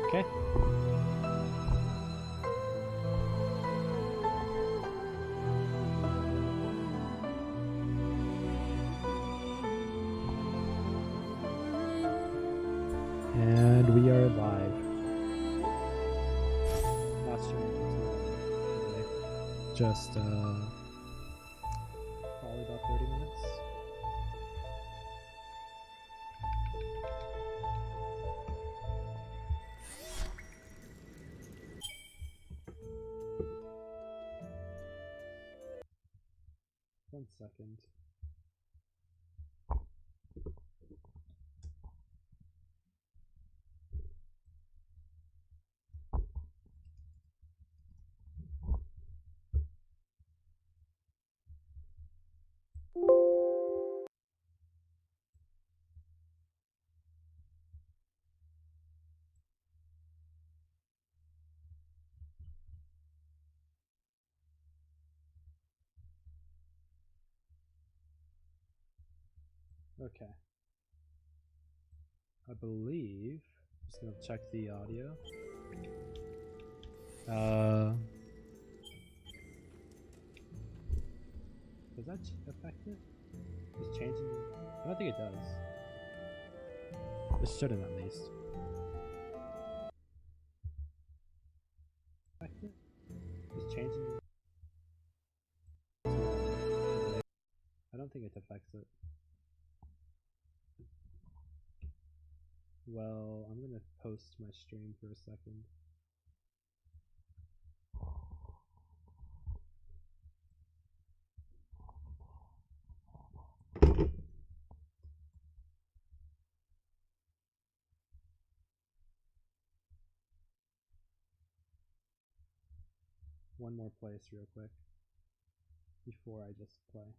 Okay. And we are live. Not streaming today. Just probably about 30 minutes. One second. Okay. I believe. Just gonna check the audio. Does that affect it? Just changing? I don't think it does. It shouldn't, at least. Affect it? Just changing? I don't think it affects it. Well, I'm gonna post my stream for a second. One more place real quick before I just play.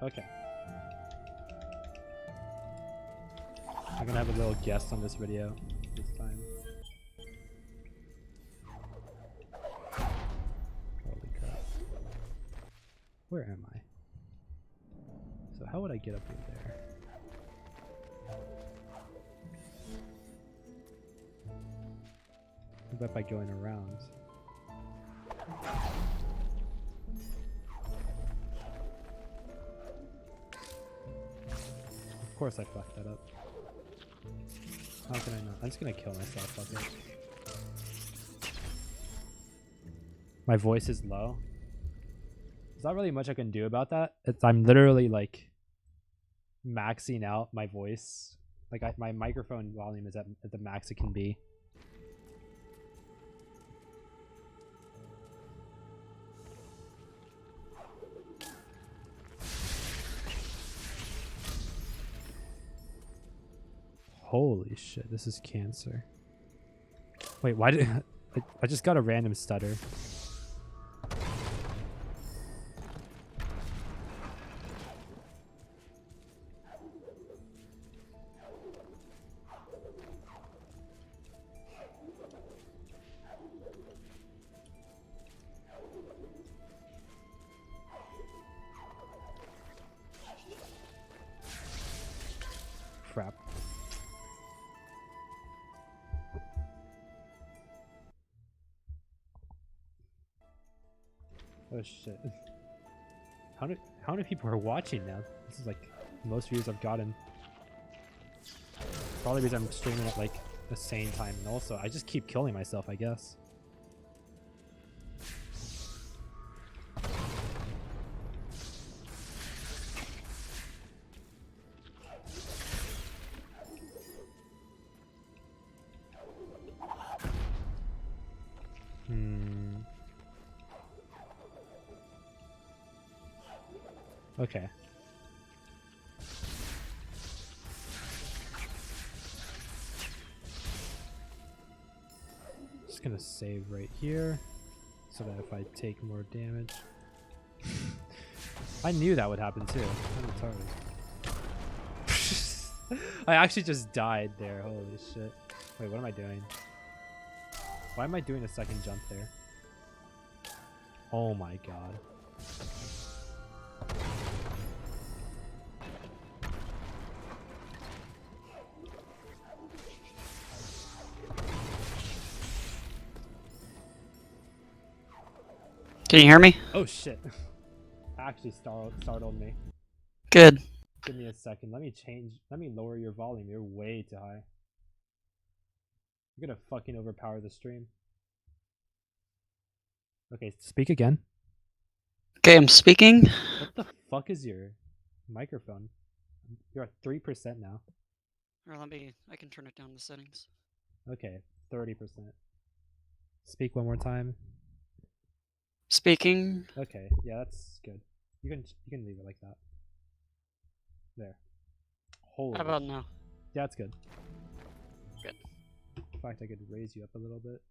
Okay. I'm gonna have a little guest on this video this time. Holy crap. Where am I? So how would I get up in there? I bet by going around. Of course I fucked that up. How can I not? I'm just gonna kill myself, fuck it. My voice is low. There's not really much I can do about that. I'm literally like maxing out my voice. Like my microphone volume is at the max it can be. Holy shit, this is cancer. Wait, why did I just got a random stutter. Crap. Oh shit. How many people are watching now? This is like the most views I've gotten. Probably because I'm streaming at like the same time, and also I just keep killing myself, I guess. Okay. Just gonna save right here so that if I take more damage. I knew that would happen too. I'm retarded. I actually just died there. Holy shit. Wait, what am I doing? Why am I doing a second jump there? Oh my god. Can you hear me? Oh shit. Actually startled me. Good. Give me a second. Let me lower your volume. You're way too high. You're gonna fucking overpower the stream. Okay, speak again. Okay, I'm speaking. What the fuck is your microphone? You're at 3% now. Or I can turn it down to settings. Okay, 30%. Speak one more time. Speaking. Okay, yeah, that's good. You can leave it like that. There. Holy. How about now? Yeah, that's good. Good. In fact, I could raise you up a little bit.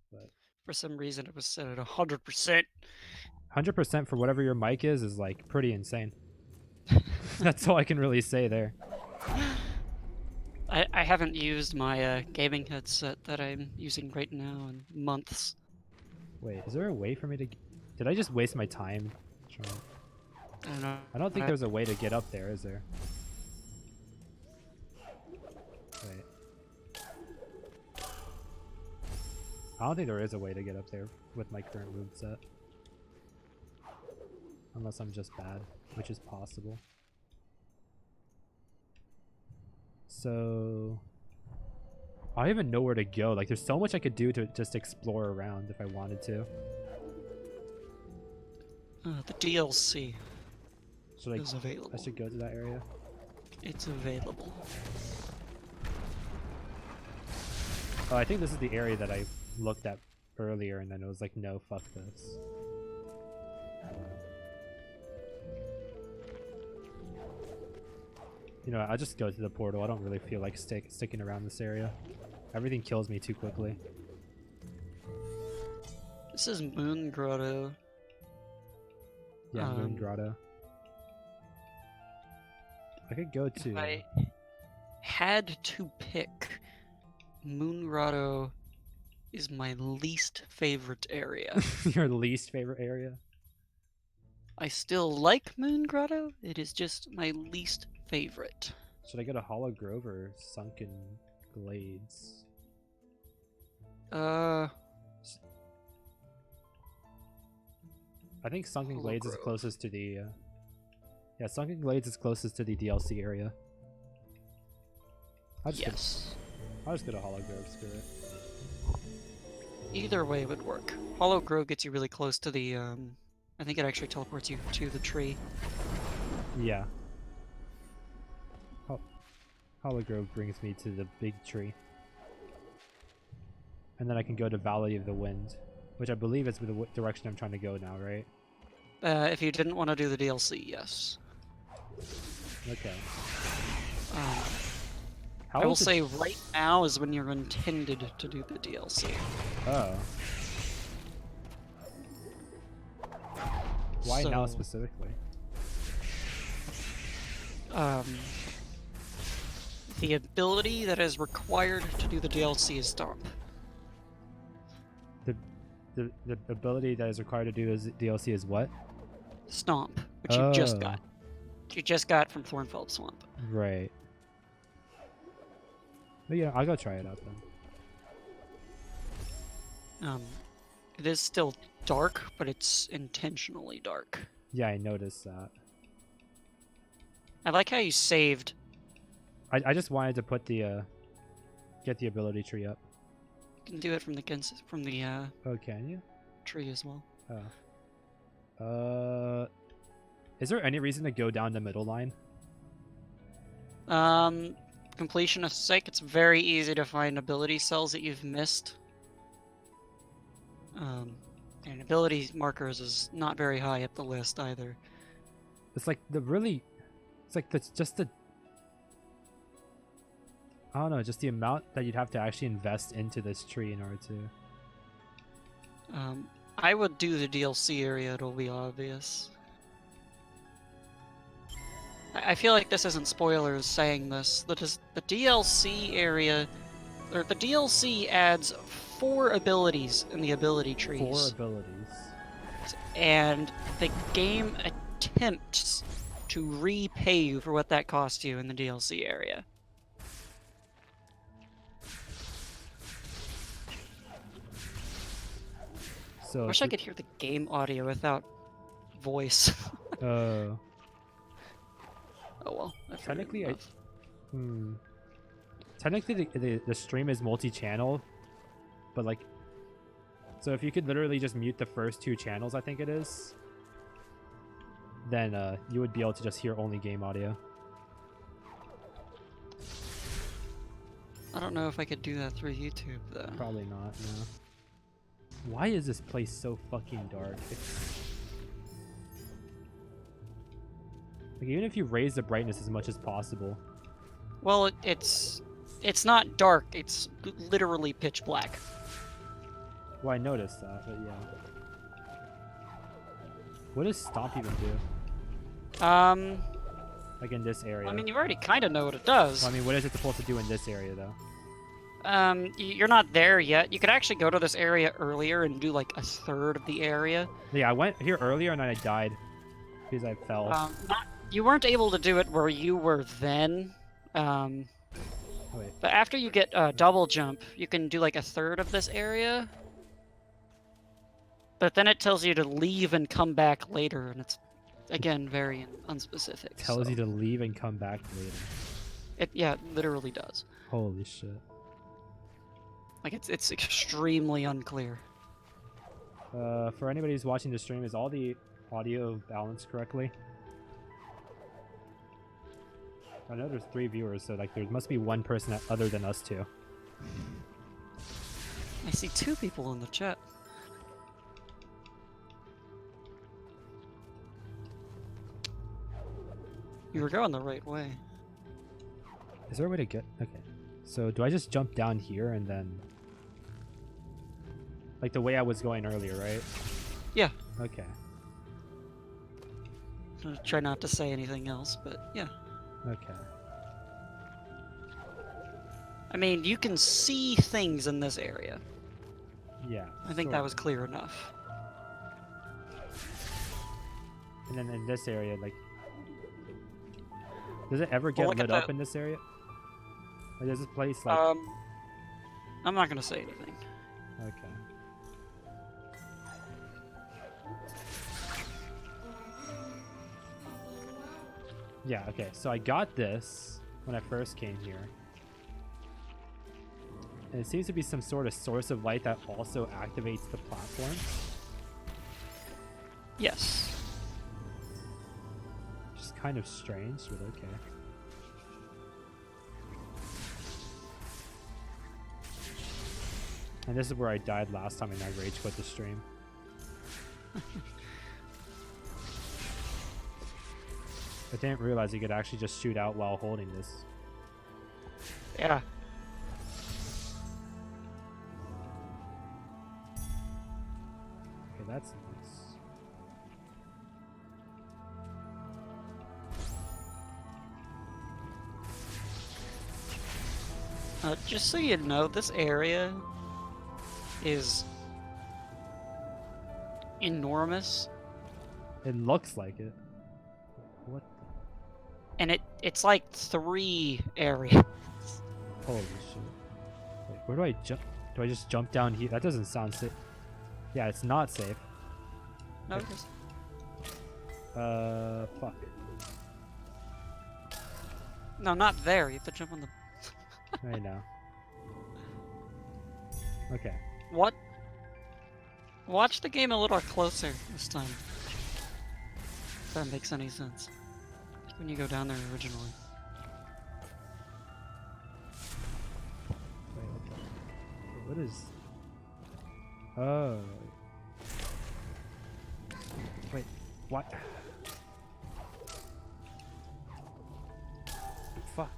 But For some reason, it was set at 100%. 100% for whatever your mic is like pretty insane. That's all I can really say there. I haven't used my gaming headset that I'm using right now in months. Wait, is there a way for me to... Did I just waste my time? I don't know. I don't think there's a way to get up there, is there? Wait. I don't think there is a way to get up there with my current moveset. Unless I'm just bad, which is possible. So... I don't even know where to go. Like, there's so much I could do to just explore around if I wanted to. The DLC Should is available. I should go to that area? It's available. Oh, I think this is the area that I looked at earlier and then it was like, no, fuck this. You know, I'll just go to the portal. I don't really feel like sticking around this area. Everything kills me too quickly. This is Moon Grotto. Yeah, Moon Grotto. I could go to... If I had to pick, Moon Grotto is my least favorite area. Your least favorite area? I still like Moon Grotto, it is just my least favorite. Should I go to Hollow Grove or Sunken Glades? Hollow I think Sunken Glades is Grove. closest to the... yeah, Sunken Glades is closest to the DLC area. I'll just go to Hollow Grove, screw it. Either way would work. Hollow Grove gets you really close to the, I think it actually teleports you to the tree. Yeah. Hollow Grove brings me to the big tree. And then I can go to Valley of the Wind, which I believe is the direction I'm trying to go now, right? If you didn't want to do the DLC, yes. Okay. I will say right now is when you're intended to do the DLC. Oh. Why now specifically? The ability that is required to do the DLC is Stomp. The ability that is required to do this DLC is what? Stomp, which you just got. You just got from Thornfeld Swamp. Right. But yeah, I'll go try it out then. It is still dark, but it's intentionally dark. Yeah, I noticed that. I like how you saved. I just wanted to put the get the ability tree up. You can do it from the Oh, can you? tree as well. Oh. Is there any reason to go down the middle line? Completionist's sake, it's very easy to find ability cells that you've missed. And ability markers is not very high up the list either. It's like just the... I don't know, just the amount that you'd have to actually invest into this tree in order to... I would do the DLC area, it'll be obvious. I feel like this isn't spoilers saying this. The DLC area or the DLC adds 4 abilities in the ability 4 trees, abilities. and the game attempts to repay you for what that cost you in the DLC area. So I wish I could hear the game audio without voice. Oh, Oh well. I've heard it technically, enough. technically the stream is multi-channel, but like, so if you could literally just mute the first 2 channels, I think it is, then you would be able to just hear only game audio. I don't know if I could do that through YouTube though. Probably not. No. Why is this place so fucking dark? Like, even if you raise the brightness as much as possible. Well, it's not dark. It's literally pitch black. Well, I noticed that, but yeah. What does stomp even do? Like in this area? I mean, you already kind of know what it does. Well, I mean, what is it supposed to do in this area, though? You're not there yet. You could actually go to this area earlier and do like a third of the area. Yeah, I went here earlier and then I died because I fell. You weren't able to do it where you were then. Wait. But after you get double jump, you can do like a third of this area. But then it tells you to leave and come back later, and it's again very unspecific. Tells you to leave and come back later. It literally does. Holy shit. Like it's extremely unclear. For anybody who's watching the stream, is all the audio balanced correctly? I know there's 3 viewers, so like there must be 1 person other than us 2. I see 2 people in the chat. You were going the right way. Is there a way to get... Okay. So do I just jump down here and then... Like the way I was going earlier, right? Yeah. Okay. I'm gonna try not to say anything else, but yeah. Okay. I mean, you can see things in this area. Yeah. I think sort that of. was clear enough. And then in this area, like... Does it ever Well, get look at lit up that. in this area? Or does this place like... I'm not gonna say anything. Okay. Yeah, okay. So I got this when I first came here. And it seems to be some sort of source of light that also activates the platform. Yes. Which is kind of strange, but okay. And this is where I died last time and I rage quit the stream. I didn't realize you could actually just shoot out while holding this. Yeah. Okay, that's nice. Just so you know, this area is enormous, It looks like it. What the? and it's like 3 areas. Holy shit. Wait, where do I jump? Do I just jump down here? That doesn't sound safe. Yeah, it's not safe. No, Okay. just Fuck. no, not there. You have to jump on the. I know. Okay. What? Watch the game a little closer this time. If that makes any sense. When you go down there originally. Wait, what is... Oh. Wait, what? Fuck.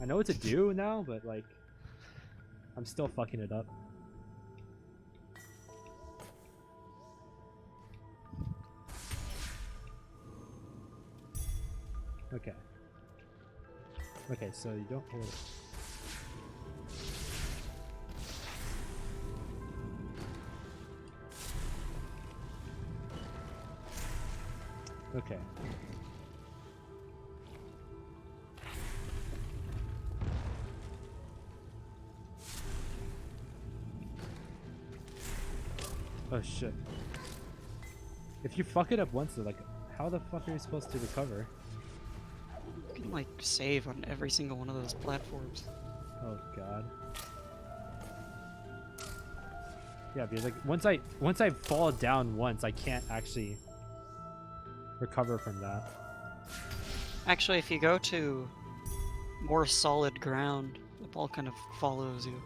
I know what to do now, but like... I'm still fucking it up. Okay. Okay, so you don't hold it. Oh shit. If you fuck it up once, though, like, how the fuck are you supposed to recover? You can like save on every single one of those platforms. Oh god. Yeah, because like once I fall down once, I can't actually recover from that. Actually, if you go to more solid ground, the ball kind of follows you.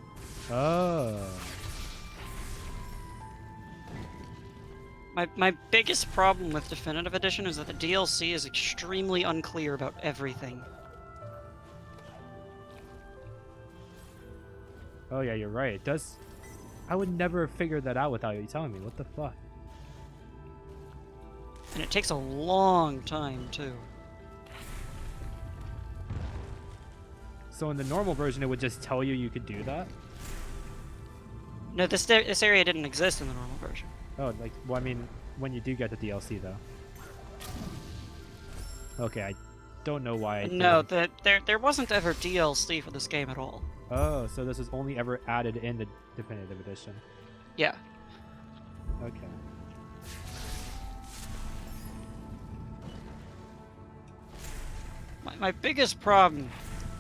Oh. My biggest problem with Definitive Edition is that the DLC is extremely unclear about everything. Oh yeah, you're right. It does. I would never have figured that out without you telling me. What the fuck? And it takes a long time, too. So in the normal version, it would just tell you you could do that? No, this area didn't exist in the normal version. Oh, like, well, I mean, when you do get the DLC, though. Okay, I don't know why I No, didn't. there wasn't ever DLC for this game at all. Oh, so this was only ever added in the Definitive Edition. Yeah. Okay. My biggest problem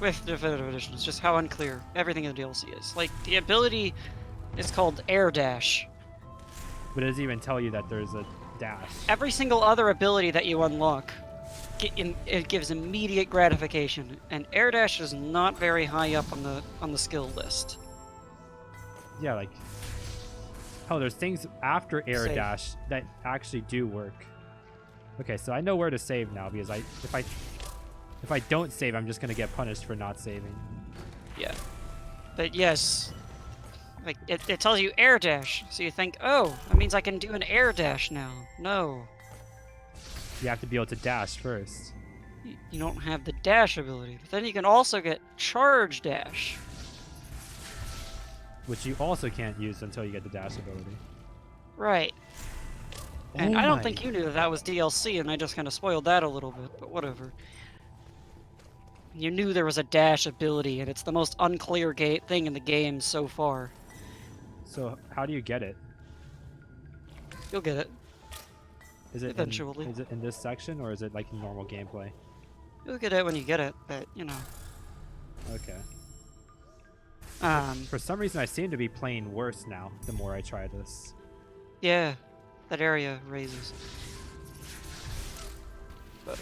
with Definitive Edition is just how unclear everything in the DLC is. Like, the ability is called Air Dash. But it doesn't even tell you that there's a dash. Every single other ability that you unlock, it gives immediate gratification, and Air Dash is not very high up on the skill list. Yeah, like... Oh, there's things after Air Save. Dash that actually do work. Okay, so I know where to save now, because if I don't save, I'm just gonna get punished for not saving. Yeah. But yes, like, it tells you Air Dash, so you think, oh, that means I can do an Air Dash now. No. You have to be able to dash first. You don't have the dash ability. But then you can also get Charge Dash. Which you also can't use until you get the dash ability. Right. And Oh I don't my- think you knew that that was DLC, and I just kind of spoiled that a little bit, but whatever. You knew there was a dash ability, and it's the most unclear thing in the game so far. So how do you get it? You'll get it. Is it Eventually. is it in this section, or is it like normal gameplay? You'll get it when you get it, but, you know. Okay. Um, For some reason, I seem to be playing worse now the more I try this. yeah, that area raises. But,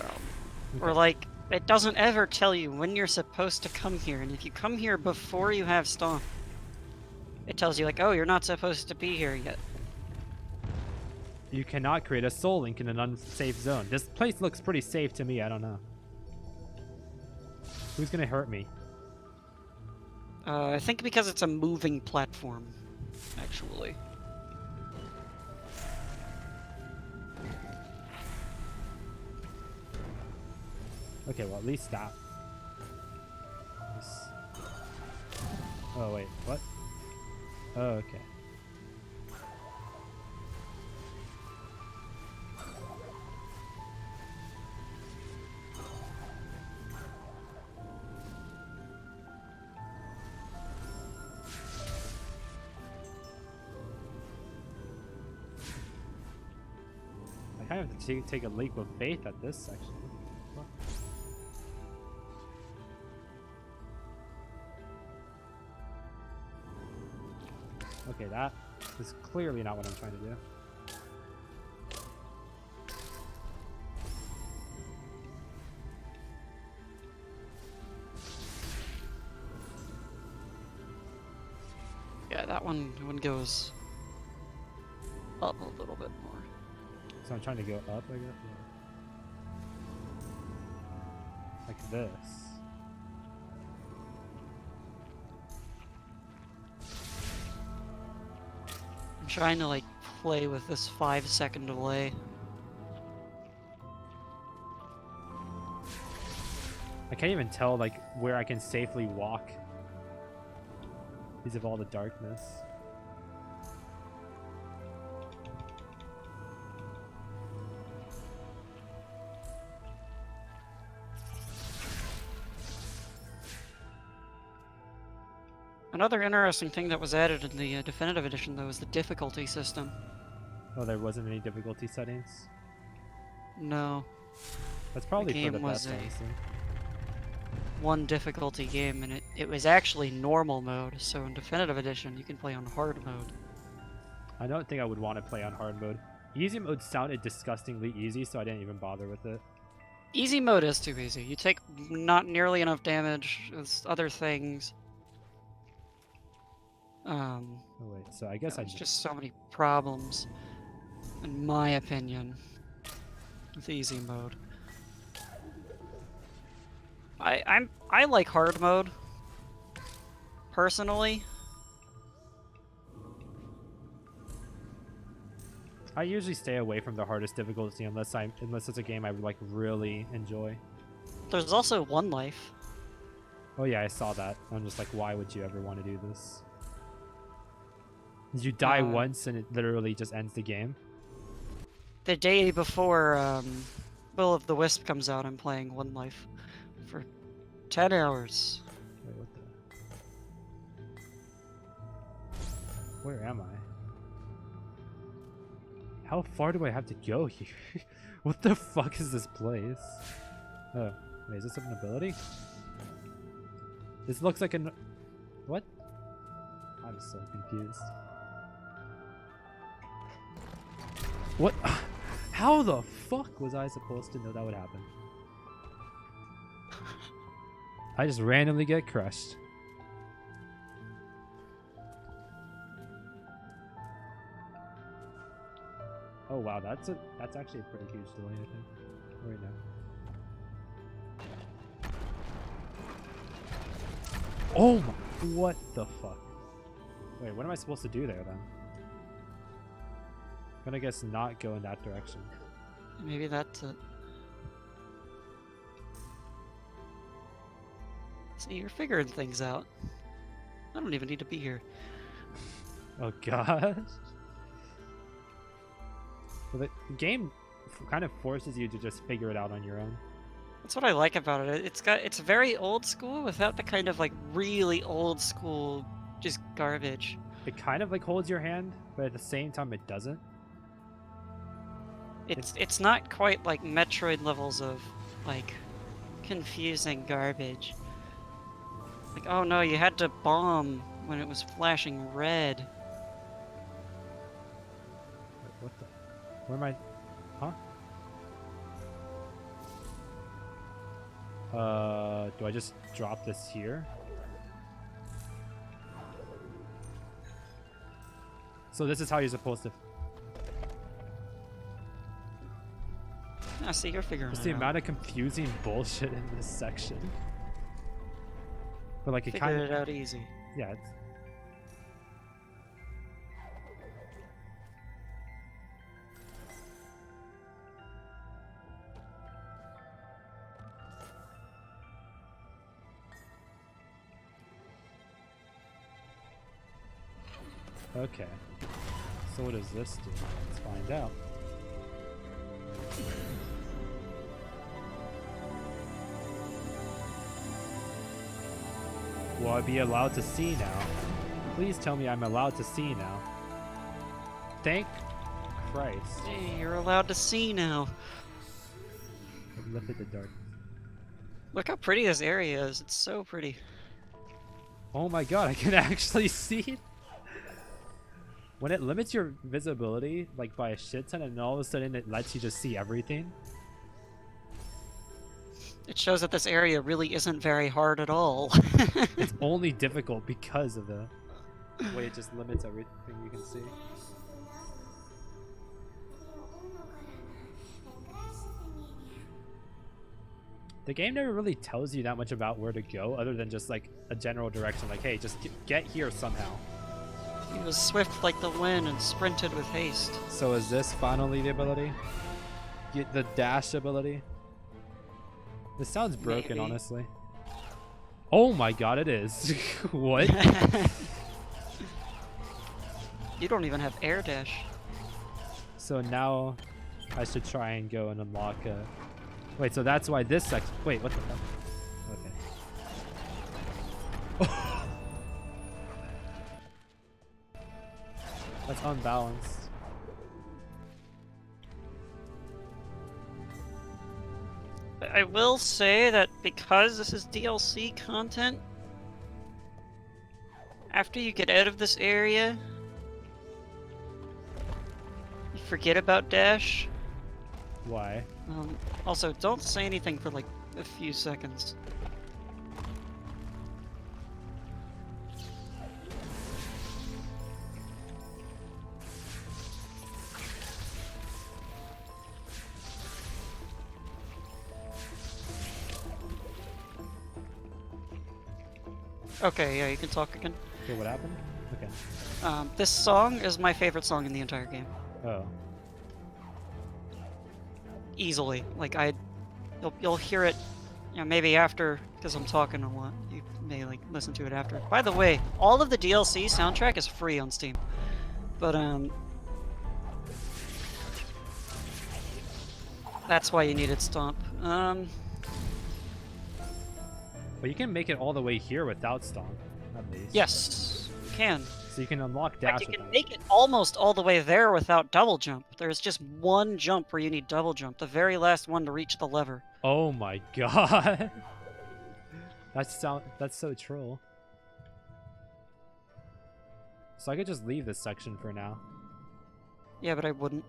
or Okay. like, it doesn't ever tell you when you're supposed to come here, and if you come here before you have Stomp, it tells you like, oh, you're not supposed to be here yet. You cannot create a soul link in an unsafe zone. This place looks pretty safe to me. I don't know. Who's gonna hurt me? I think because it's a moving platform, actually. Okay, well at least that. This- Oh wait, what? Oh, okay. I kind of have to take a leap of faith at this section. What? Okay, that is clearly not what I'm trying to do. Yeah, that one goes up a little bit more. So I'm trying to go up, I guess. Yeah. Like this. I'm trying to like play with this 5-second delay. I can't even tell like where I can safely walk because of all the darkness. Another interesting thing that was added in the Definitive Edition, though, is the difficulty system. Oh, there wasn't any difficulty settings? No. That's probably for game the was best, a- honestly. One difficulty game, and it was actually normal mode, so in Definitive Edition, you can play on hard mode. I don't think I would want to play on hard mode. Easy mode sounded disgustingly easy, so I didn't even bother with it. Easy mode is too easy. You take not nearly enough damage. There's other things. Oh wait, so I guess I There's just so many problems, in my opinion, with easy mode. I like hard mode, personally. I usually stay away from the hardest difficulty unless it's a game I like really enjoy. There's also One Life. Oh yeah, I saw that. I'm just like, why would you ever want to do this? You die once and it literally just ends the game. The day before Will of the Wisp comes out, I'm playing One Life for 10 hours. Wait, what the? Where am I? How far do I have to go here? What the fuck is this place? Oh, wait, is this an ability? This looks like an... What? I'm so confused. What? How the fuck was I supposed to know that would happen? I just randomly get crushed. Oh wow, that's actually a pretty huge delay, I think, right now. Oh my, what the fuck? Wait, what am I supposed to do there then? I'm gonna guess not go in that direction. Maybe that's it. See, you're figuring things out. I don't even need to be here. Oh gosh. Well, the game kind of forces you to just figure it out on your own. That's what I like about it. It's very old school without the kind of like really old school just garbage. It kind of like holds your hand, but at the same time it doesn't. It's not quite like Metroid levels of like confusing garbage. Like, oh no, you had to bomb when it was flashing red. Wait, what the? Where am I? Huh? Do I just drop this here? So this is how you're supposed to... I see, you're figuring Just it the out. amount of confusing bullshit in this section. But like it kind Figured of... it out easy. Yeah, it's... Okay. So what does this do? Let's find out. Will I be allowed to see now? Please tell me I'm allowed to see now. Thank Christ. Hey, you're allowed to see now. It lifted the dark. Look how pretty this area is. It's so pretty. Oh my god, I can actually see. When it limits your visibility like by a shit ton and all of a sudden it lets you just see everything. It shows that this area really isn't very hard at all. It's only difficult because of the way it just limits everything you can see. The game never really tells you that much about where to go other than just like a general direction, like hey, just get here somehow. He was swift like the wind and sprinted with haste. So is this finally the ability? Get the dash ability? This sounds broken, Maybe. honestly. Oh my god, it is. What? You don't even have air dash. So now I should try and go and unlock a... Wait, so that's why this section... Wait, what the fuck? Okay. That's unbalanced. I will say that because this is DLC content, after you get out of this area, you forget about dash. Why? Also, don't say anything for like a few seconds. Okay, yeah, you can talk again. Okay, what happened? Okay. This song is my favorite song in the entire game. Oh. Easily. Like, you'll hear it, you know, maybe after, because I'm talking a lot. You may, like, listen to it after. By the way, all of the DLC soundtrack is free on Steam. But, that's why you needed Stomp. But you can make it all the way here without Stomp, at least. Yes, you can. So you can unlock In dash fact, you with can that. make it almost all the way there without double jump. There's just one jump where you need double jump, the very last one to reach the lever. Oh my god. That's so troll. So I could just leave this section for now. Yeah, but I wouldn't.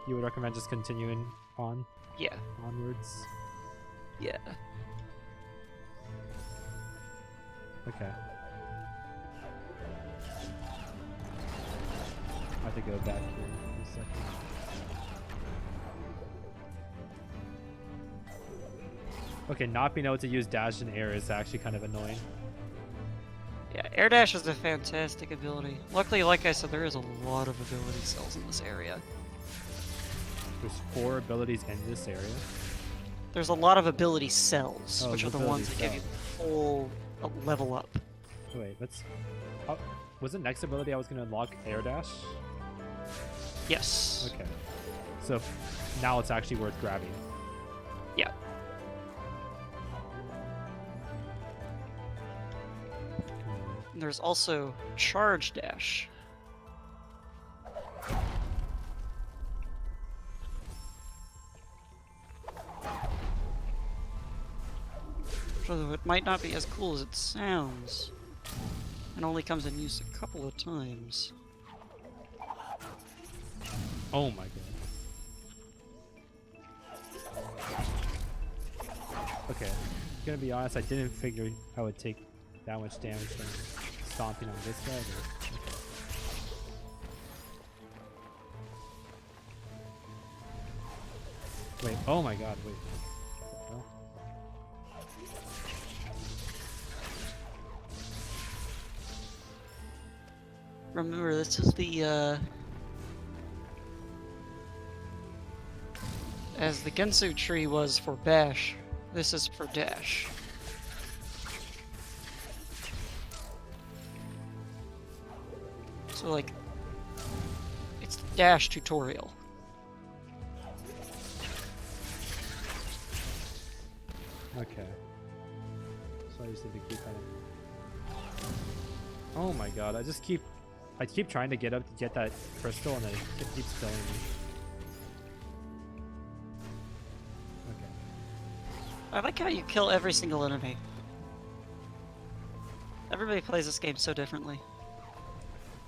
You would recommend just continuing on Yeah. onwards? Yeah. Okay. I have to go back here in a second. Okay, not being able to use dash and air is actually kind of annoying. Yeah, air dash is a fantastic ability. Luckily, like I said, there is a lot of ability cells in this area. There's 4 abilities in this area. There's a lot of ability cells, Oh, which are the ability ones that give you cells. full level up. Wait, let's... Oh, was the next ability I was going to unlock air dash? Yes. Okay. So now it's actually worth grabbing. Yeah. And there's also charge dash. Although it might not be as cool as it sounds. It only comes in use a couple of times. Oh my god. Okay. Gonna be honest, I didn't figure I would take that much damage from stomping on this guy. But... Wait, oh my god, wait. What the hell? Remember, this is the, as the Gensu tree was for Bash, this is for Dash. So, like, it's the Dash tutorial. Okay. So I just need to keep kind of... Oh my god, I keep trying to get up to get that crystal and then it keeps killing me. Okay. I like how you kill every single enemy. Everybody plays this game so differently.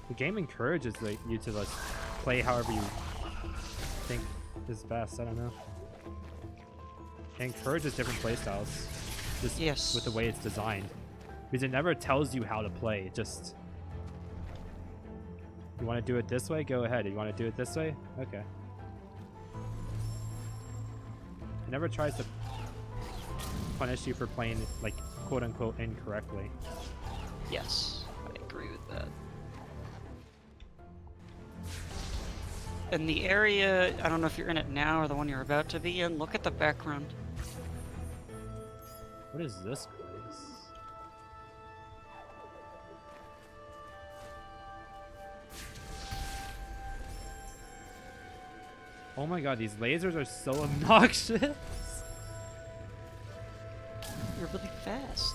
The game encourages you to play however you think is best. I don't know. It encourages different playstyles, just Yes. with the way it's designed, because it never tells you how to play. It just, you want to do it this way, go ahead. You want to do it this way, okay. It never tries to punish you for playing like quote unquote incorrectly. Yes, I agree with that. In the area, I don't know if you're in it now or the one you're about to be in, look at the background. What is this place? Oh my god, these lasers are so obnoxious. You're really fast.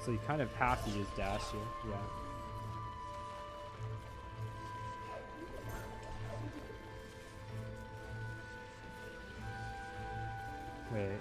So you kind of have to use dash here, yeah. Wait.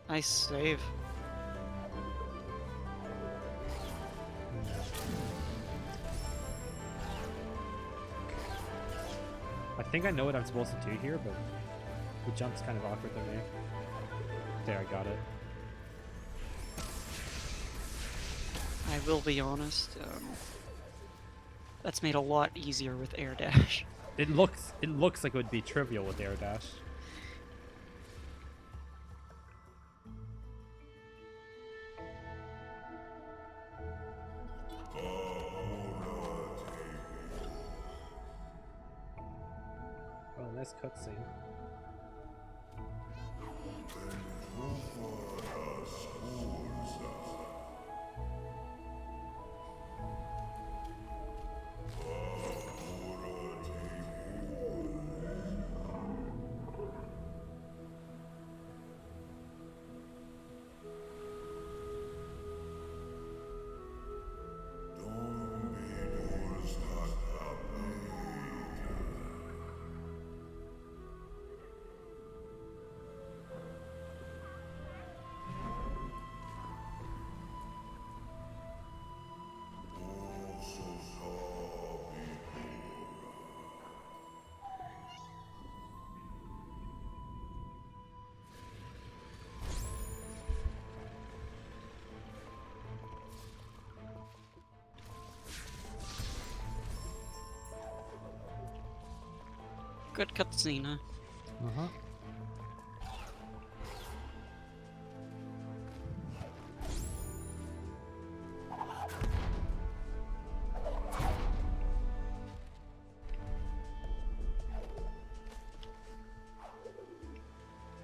Nice save. I think I know what I'm supposed to do here, but the jump's kind of awkward to me. There, I got it. I will be honest. That's made a lot easier with air dash. It looks like it would be trivial with air dash. Oh, nice cutscene. Good cutscene, huh? Uh-huh.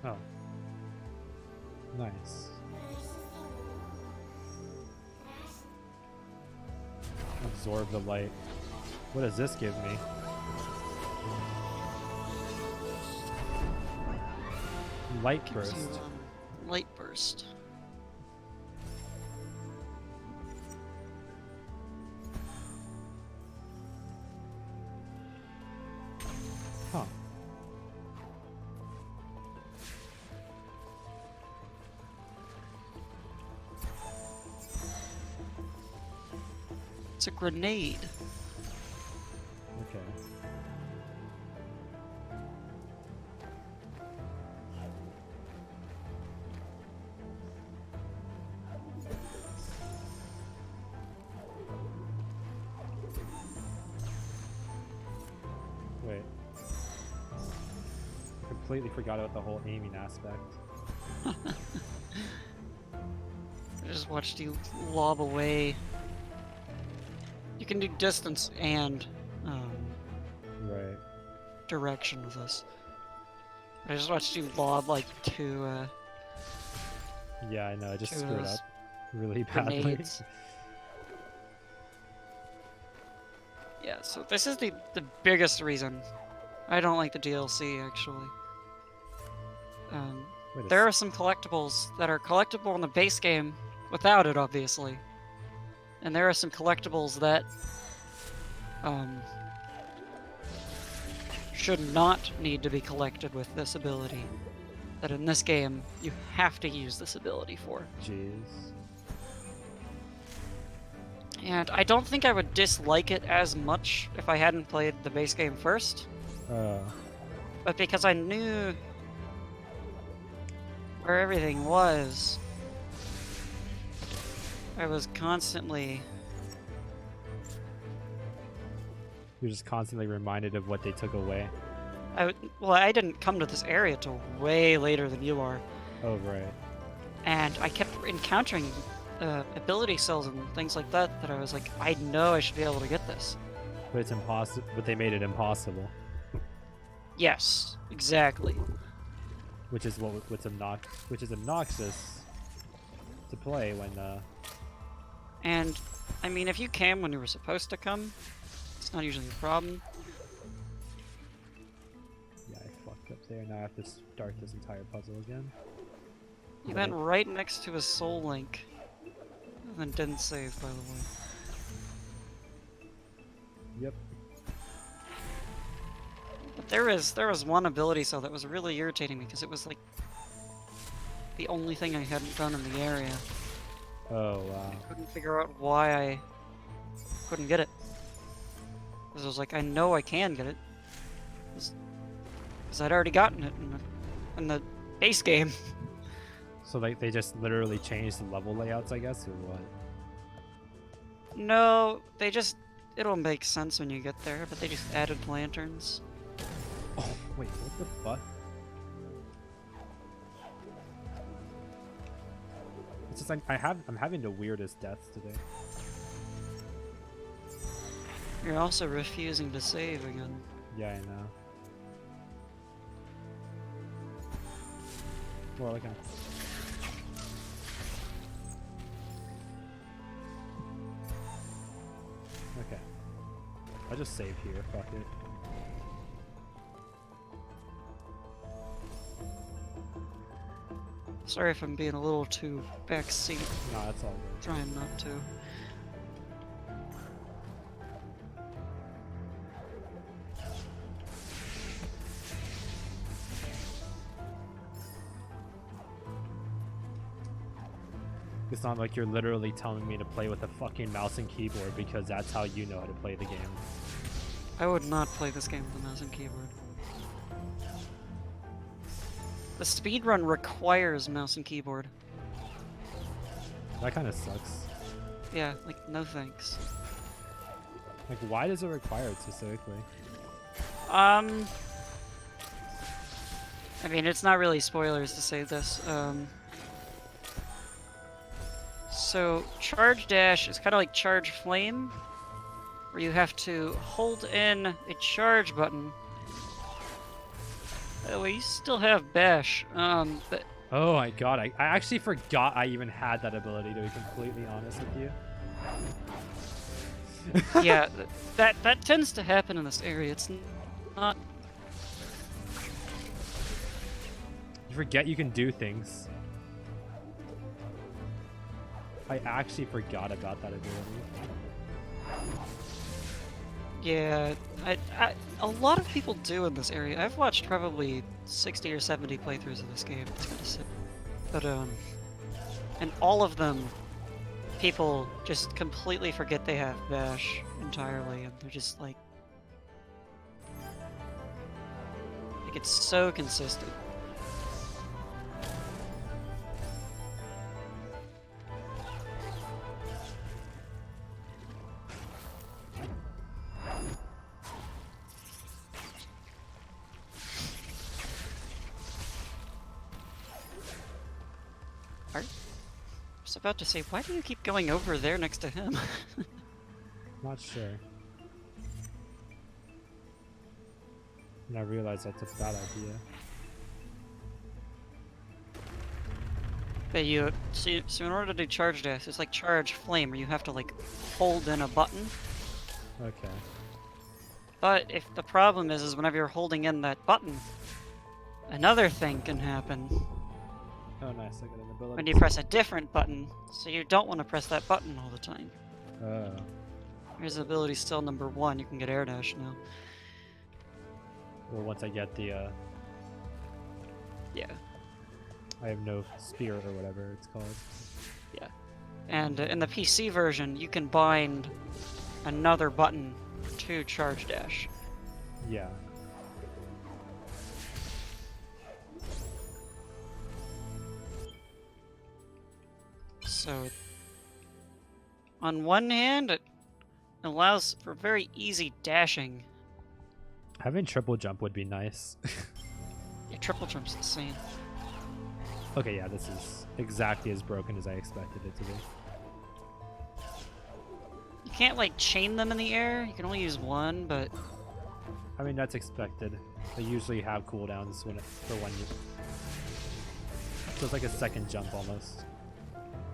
Oh. Nice. Absorb the light. What does this give me? Light Gives burst. you, light burst. Huh. It's a grenade. Okay. Wait. I completely forgot about the whole aiming aspect. I just watched you lob away. You can do distance and Right. direction with this. I just watched you lob like two Yeah, I know. I just Two of screwed those up really badly. grenades. Yeah, so this is the biggest reason I don't like the DLC, actually. Wait a There are s- some collectibles that are collectible in the base game without it, obviously. And there are some collectibles that should not need to be collected with this ability. That in this game, you have to use this ability for. Jeez. And I don't think I would dislike it as much if I hadn't played the base game first. But because I knew where everything was, I was constantly... You're just constantly reminded of what they took away. Well, I didn't come to this area till way later than you are. Oh, right. And I kept encountering ability cells and things like that that I was like, I know I should be able to get this. But it's impossible. But they made it impossible. Yes, exactly. which is which is obnoxious to play when. And I mean, if you came when you were supposed to come, it's not usually a problem. Yeah, I fucked up there. Now I have to start this entire puzzle again. You went right next to a soul link, and then didn't save, by the way. Yep. But there was one ability cell that was really irritating me because it was like the only thing I hadn't done in the area. Oh wow. I couldn't figure out why I couldn't get it. Because I was like, I know I can get it. Because I'd already gotten it in the base game. So like they just literally changed the level layouts, I guess, or what? No, they just... It'll make sense when you get there, but they just added lanterns. Oh wait, what the fuck? It's just like I'm having the weirdest deaths today. You're also refusing to save again. Yeah, I know. More like a... Okay. I'll just save here, fuck it. Sorry if I'm being a little too backseat. Nah, that's all good. Trying not to. It's not like you're literally telling me to play with a fucking mouse and keyboard because that's how you know how to play the game. I would not play this game with a mouse and keyboard. The speedrun requires mouse and keyboard. That kind of sucks. Yeah, like, no thanks. Like, why does it require it specifically? I mean, it's not really spoilers to say this. So, Charge Dash is kind of like Charge Flame, where you have to hold in a charge button. Well, you still have Bash, but... Oh my god, I actually forgot I even had that ability, to be completely honest with you. yeah, that tends to happen in this area. It's not... You forget you can do things. I actually forgot about that ability. Yeah, a lot of people do in this area. I've watched probably 60 or 70 playthroughs of this game. It's kind of sick. But, and all of them, people just completely forget they have Bash entirely, and they're just like it's so consistent. I was about to say, why do you keep going over there next to him? Not sure. And I realized that's a bad idea. But you so in order to do Charge Dash, it's like Charge Flame, where you have to like hold in a button. Okay. But if the problem is whenever you're holding in that button, another thing can happen. Oh, nice. I got an ability. When you press a different button, so you don't want to press that button all the time. Oh. Here's ability still number 1. You can get Air Dash now. Or once I get the, Yeah. I have no spear or whatever it's called. Yeah. And in the PC version, you can bind another button to Charge Dash. Yeah. So, on one hand, it allows for very easy dashing. Having triple jump would be nice. Yeah, triple jump's insane. Okay, yeah, this is exactly as broken as I expected it to be. You can't, like, chain them in the air. You can only use one, but... I mean, that's expected. They usually have cooldowns for when you So it's like a second jump almost.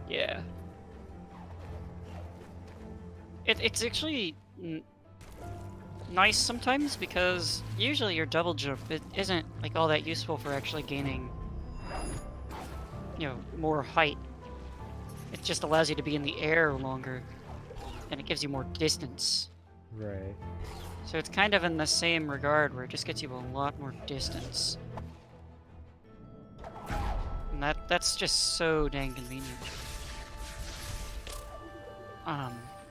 Yeah. It's actually nice sometimes because usually your double jump it isn't like all that useful for actually gaining, you know, more height. It just allows you to be in the air longer, and it gives you more distance. Right. So it's kind of in the same regard where it just gets you a lot more distance. And that's just so dang convenient.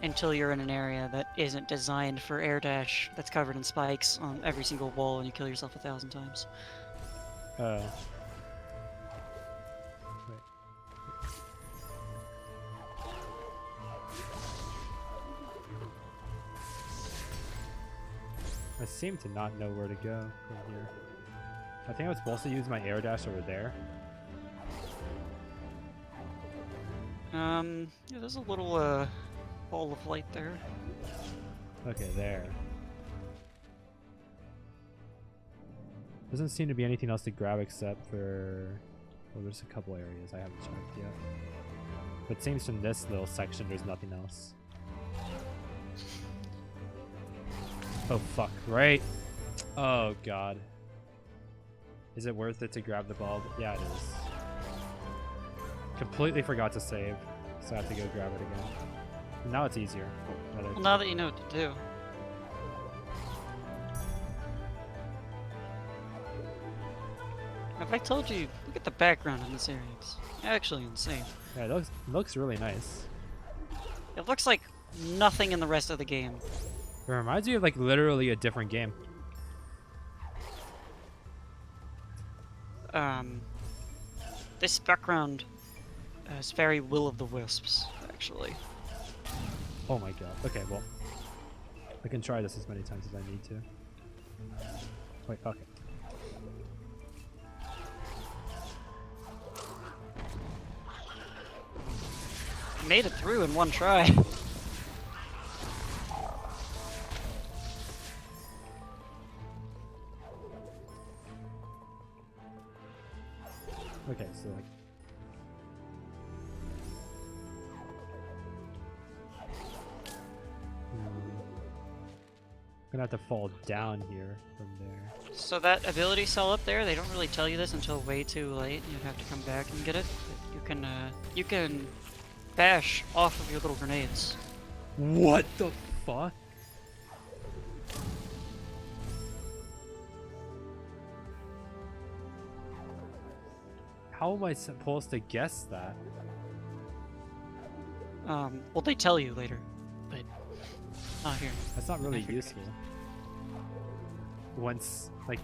Until you're in an area that isn't designed for air dash, that's covered in spikes on every single wall, and you kill yourself 1,000 times. Wait. I seem to not know where to go from here. I think I was supposed to use my air dash over there. Yeah, there's a little ball of light there. Okay, there. Doesn't seem to be anything else to grab except for... Well, there's a couple areas I haven't checked yet. But it seems from this little section there's nothing else. Oh fuck, right? Oh god. Is it worth it to grab the bulb? Yeah, it is. Completely forgot to save, so I have to go grab it again. Now it's easier. Well, now that you know what to do. Have I told you, look at the background in this area. It's actually insane. Yeah, it looks really nice. It looks like nothing in the rest of the game. It reminds me of like literally a different game. This background is very Will of the Wisps, actually. Oh my god. Okay, well. I can try this as many times as I need to. Wait, okay. I made it through in one try. Okay, so like... Gonna have to fall down here from there. So that ability cell up there, they don't really tell you this until way too late. You'd have to come back and get it. But you can bash off of your little grenades. What the fuck? How am I supposed to guess that? Well, they tell you later, but not here. That's not really useful. Once, like,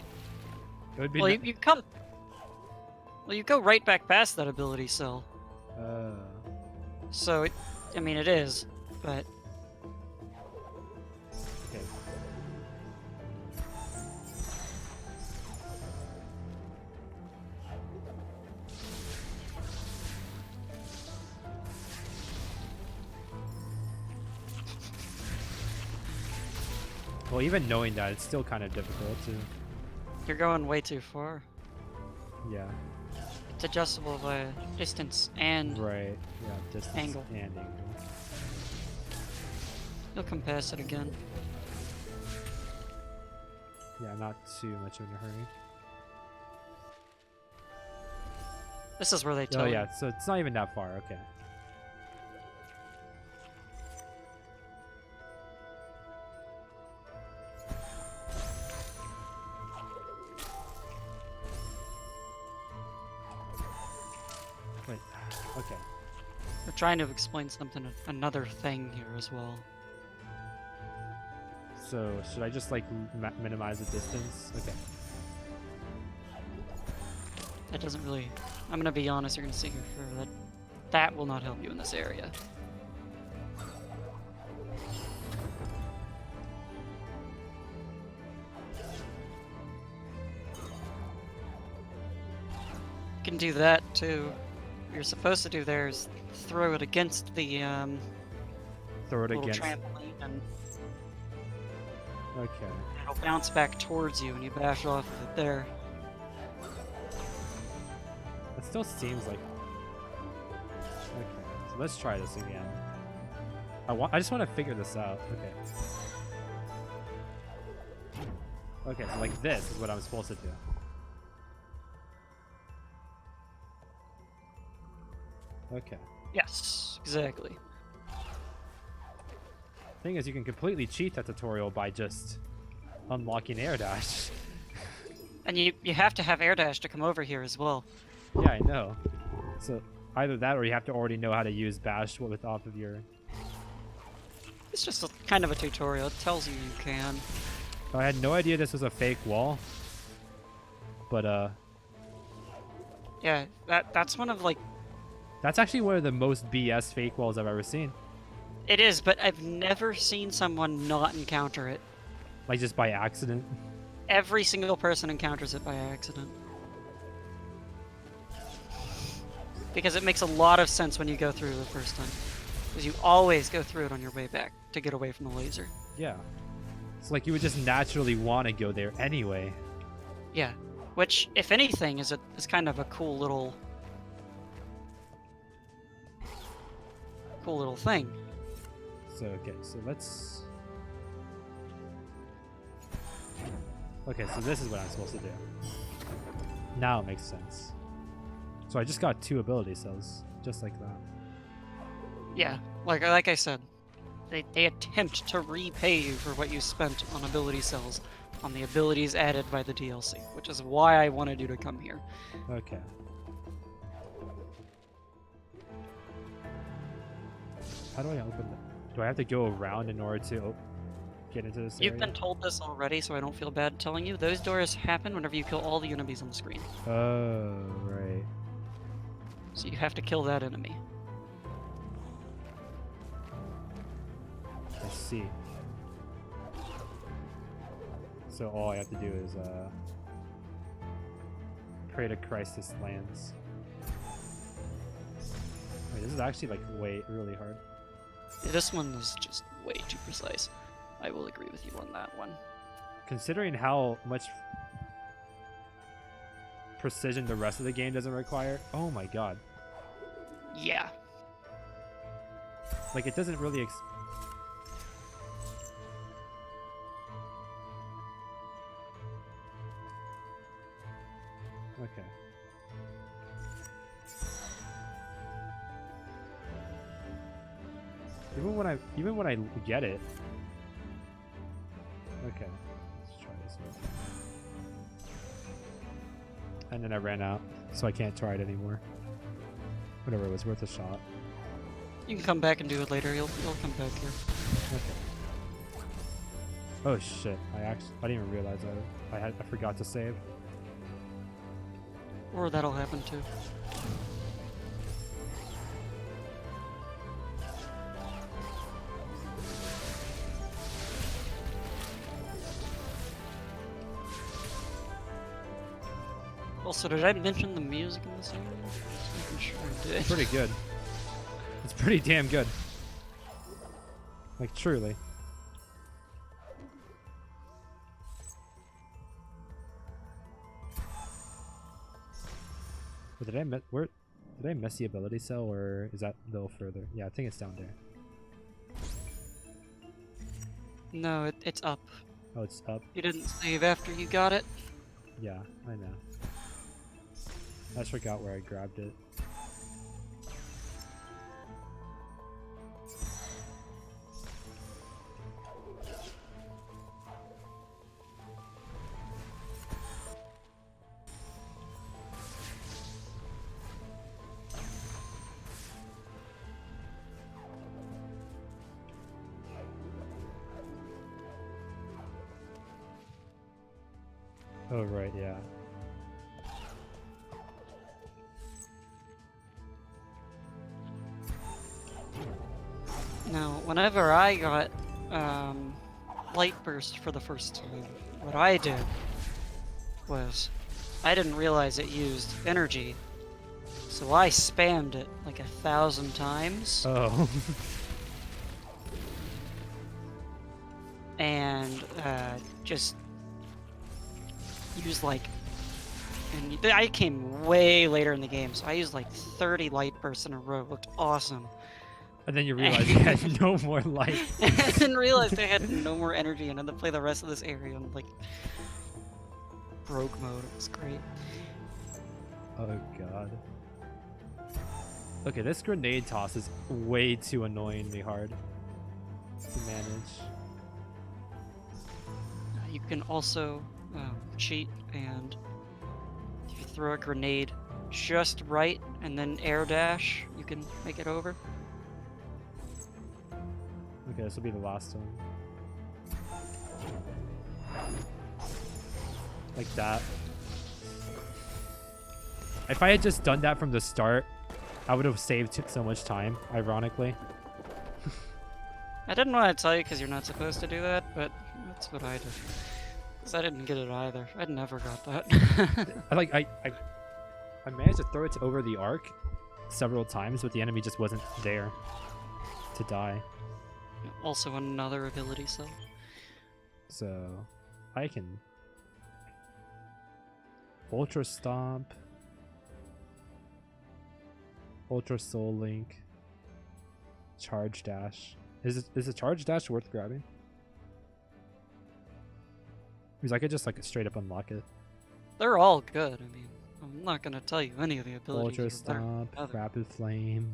it would be. Well, you come. Well, you go right back past that ability cell. So, I mean, it is, but. Okay. Well, even knowing that, it's still kind of difficult to... You're going way too far. Yeah. It's adjustable by distance and Right. Yeah, distance angle. and angle. You'll come past it again. Yeah, not too much in a hurry. This is where they tell Oh you. yeah, so it's not even that far, okay. Wait, okay. We're trying to explain something, another thing here as well. So, should I just like minimize the distance? Okay. That doesn't really... I'm gonna be honest, you're gonna sit here for that. That will not help you in this area. You can do that too. What you're supposed to do there is throw it against the Throw it little against. trampoline, and Okay. it'll bounce back towards you, and you bash off of it there. It still seems like... Okay, so let's try this again. I just want to figure this out. Okay. Okay, so like this is what I'm supposed to do. Okay. Yes, exactly. Thing is, you can completely cheat that tutorial by just unlocking air dash. And you have to have air dash to come over here as well. Yeah, I know. So either that or you have to already know how to use bash with off of your... It's just a, kind of a tutorial. It tells you you can. I had no idea this was a fake wall. But Yeah, that's one of like... that's actually one of the most BS fake walls I've ever seen. It is, but I've never seen someone not encounter it. Like just by accident. Every single person encounters it by accident. Because it makes a lot of sense when you go through the first time. Because you always go through it on your way back to get away from the laser. Yeah. It's like you would just naturally want to go there anyway. Yeah. Which, if anything, is kind of a cool little thing. So, okay, so let's... Okay, so this is what I'm supposed to do. Now it makes sense. So I just got 2 ability cells, just like that. Yeah, like I said, they attempt to repay you for what you spent on ability cells, on the abilities added by the DLC, which is why I wanted you to come here. Okay. How do I open it? Do I have to go around in order to get into this area? You've been told this already, so I don't feel bad telling you. Those doors happen whenever you kill all the enemies on the screen. Oh, right. So you have to kill that enemy. I see. So all I have to do is pray to Christ this lands. Wait, this is actually like really hard. Yeah, this one is just way too precise. I will agree with you on that one. Considering how much precision the rest of the game doesn't require, oh my god. Yeah. Like it doesn't really okay. Even when I get it. Okay. Let's try this one. And then I ran out, so I can't try it anymore. Whatever, it was worth a shot. You can come back and do it later. You'll come back here. Okay. Oh shit! I didn't even realize I forgot to save. Or that'll happen too. Also, did I mention the music in this area? Just making sure I did. It's pretty good. It's pretty damn good. Like truly. But did I miss the ability cell, or is that a little further? Yeah, I think it's down there. No, it's up. Oh, it's up. You didn't save after you got it. Yeah, I know. I just forgot where I grabbed it. Oh, right, yeah. Now, whenever I got Light Burst for the first time, what I did was I didn't realize it used energy, so I spammed it like 1,000 times. Oh. And just used like And I came way later in the game, so I used like 30 light bursts in a row. It looked awesome. And then you realize you had no more life. And then realized I had no more energy and had to play the rest of this area in like broke mode. It was great. Oh god. Okay, this grenade toss is way too annoyingly hard to manage. You can also cheat, and if you throw a grenade just right and then air dash, you can make it over. Okay, this will be the last one. Like that. If I had just done that from the start, I would have saved so much time, ironically. I didn't want to tell you because you're not supposed to do that, but that's what I did. Because I didn't get it either. I never got that. I managed to throw it over the arc several times, but the enemy just wasn't there to die. Also another ability cell. So I can Ultra Stomp, Ultra Soul Link, Charge Dash. Is a Charge Dash worth grabbing? Because I could just like straight up unlock it. They're all good. I mean, I'm not gonna tell you any of the abilities. Ultra Stomp, Rapid Flame.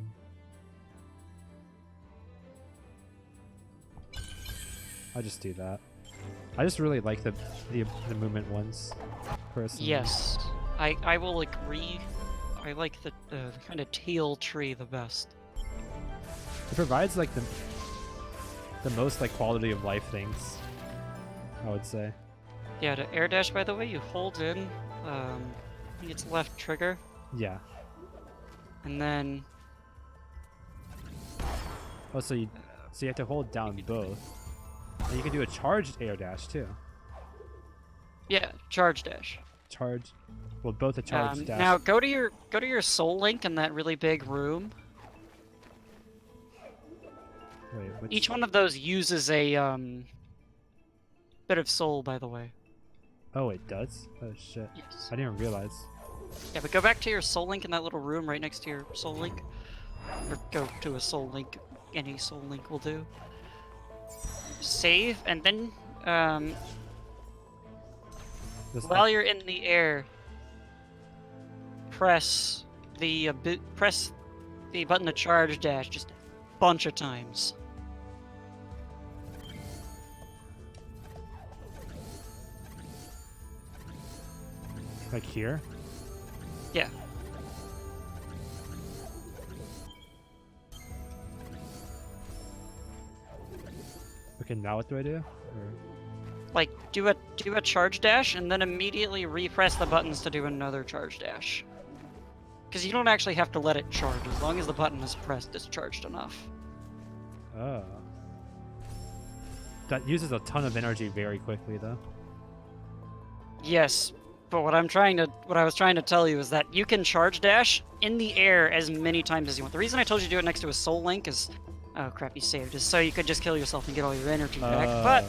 I'll just do that. I just really like the movement ones, personally. Yes, I will agree. I like the kind of teal tree the best. It provides like the most like quality of life things, I would say. Yeah, to air dash, by the way, you hold in, I think it's left trigger, Yeah. and then Oh, so you have to hold down both, and you can do a charged air dash too. yeah, charge dash. Charge, well, both a charge dash. Now go to your soul link in that really big room. Wait, which... Each one of those uses a bit of soul, by the way. Oh, it does? Oh shit. Yes. I didn't even realize. Yeah, but go back to your soul link in that little room right next to your soul link. Or go to a soul link. Any soul link will do. Save, and then while you're in the air, press the button to charge dash just a bunch of times. Like here? Yeah. Okay, now what do I do? Or... Like, do a charge dash, and then immediately repress the buttons to do another charge dash. Because you don't actually have to let it charge. As long as the button is pressed, it's charged enough. Oh. That uses a ton of energy very quickly, though. Yes, but what I was trying to tell you is that you can charge dash in the air as many times as you want. The reason I told you to do it next to a soul link is, oh crap, you saved, is so you could just kill yourself and get all your energy back. But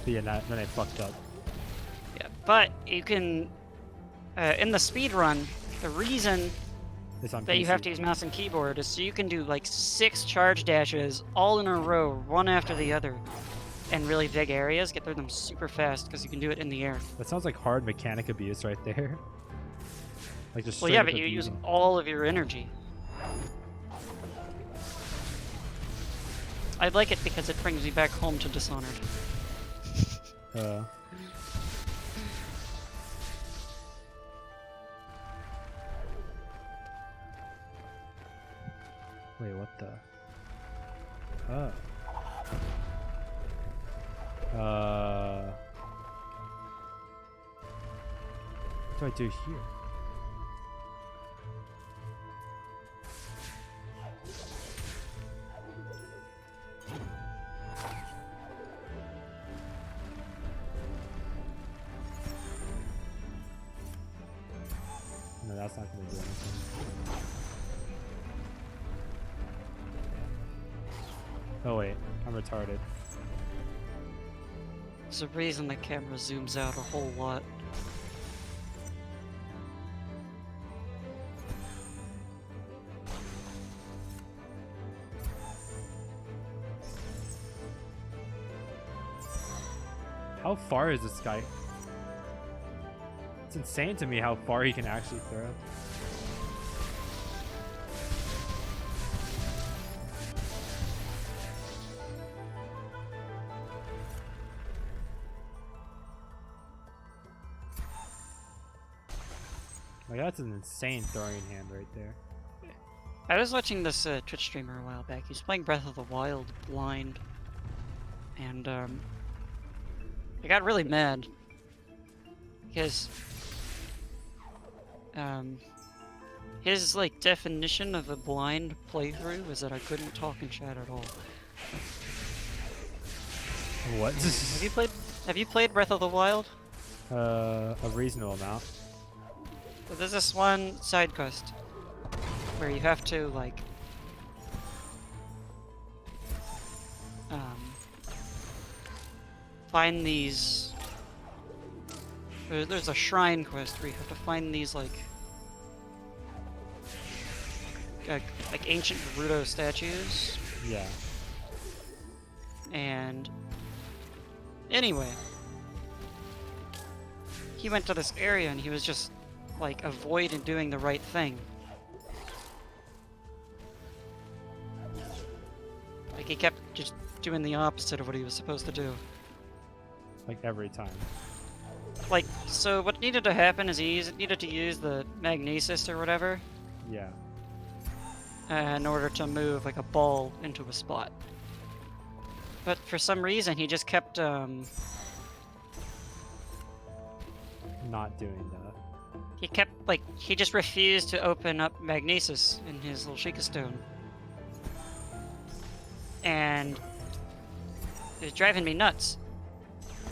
yeah, then I fucked up. yeah, but you can in the speed run, the reason that you have to use mouse and keyboard is so you can do like 6 charge dashes all in a row, one after the other, in really big areas, get through them super fast because you can do it in the air. That sounds like hard mechanic abuse right there. Like just well, yeah, but you use all of your energy. I like it because it brings me back home to Dishonored. Wait, what the? Oh. What do I do here? No, that's not going to do anything. Oh wait, I'm retarded. There's a reason the camera zooms out a whole lot. How far is this guy? It's insane to me how far he can actually throw. Like, that's an insane throwing hand right there. I was watching this Twitch streamer a while back. He's playing Breath of the Wild blind, and I got really mad because his like definition of a blind playthrough was that I couldn't talk in chat at all. What? Have you played Breath of the Wild? A reasonable amount. So there's this one side quest where you have to like find these. There's a shrine quest where you have to find these like ancient Gerudo statues. Yeah. And anyway, he went to this area and he was just like avoiding doing the right thing. Like he kept just doing the opposite of what he was supposed to do. Like every time. Like, so what needed to happen is he needed to use the magnesis or whatever Yeah. in order to move like a ball into a spot. But for some reason he just kept Not doing that. he kept like he just refused to open up magnesis in his little Sheikah stone. And it was driving me nuts.